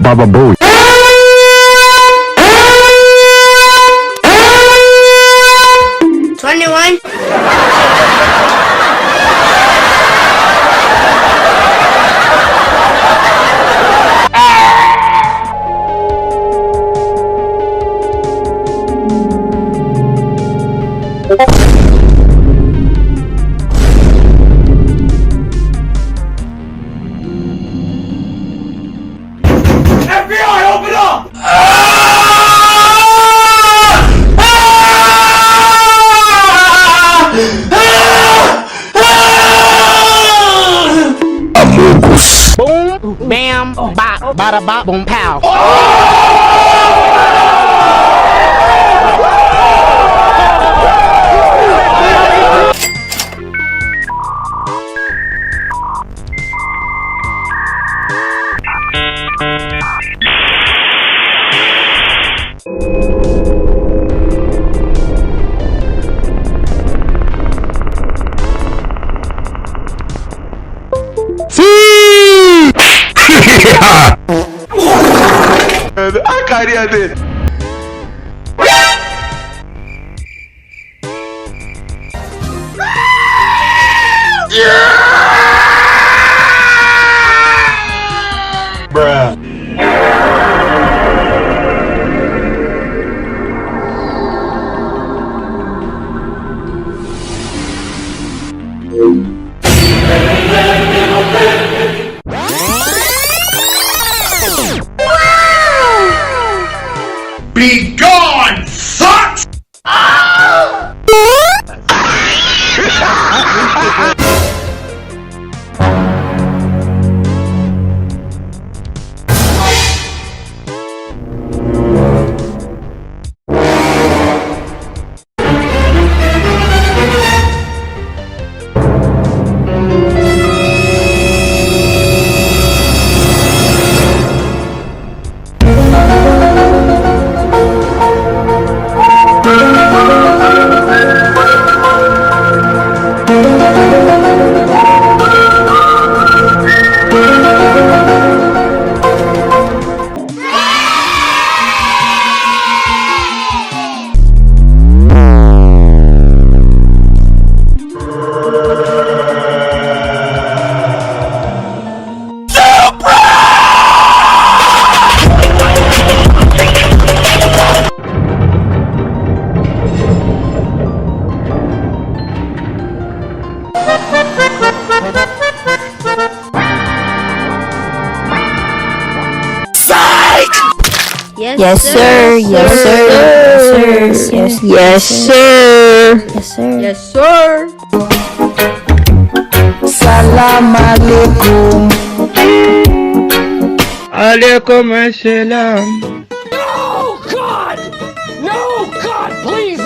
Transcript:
Baba Booey. FBI, open up! Boom, bam, bop, bada bop, boom, pow. A carinha dele. Bruh. Be gone, sucks! Yes, sir. Yes, sir. Yes, sir. Yes, sir. Yes, sir. Yes, sir. Salam alaikum. Alaikum assalam. No, God! No, God, please!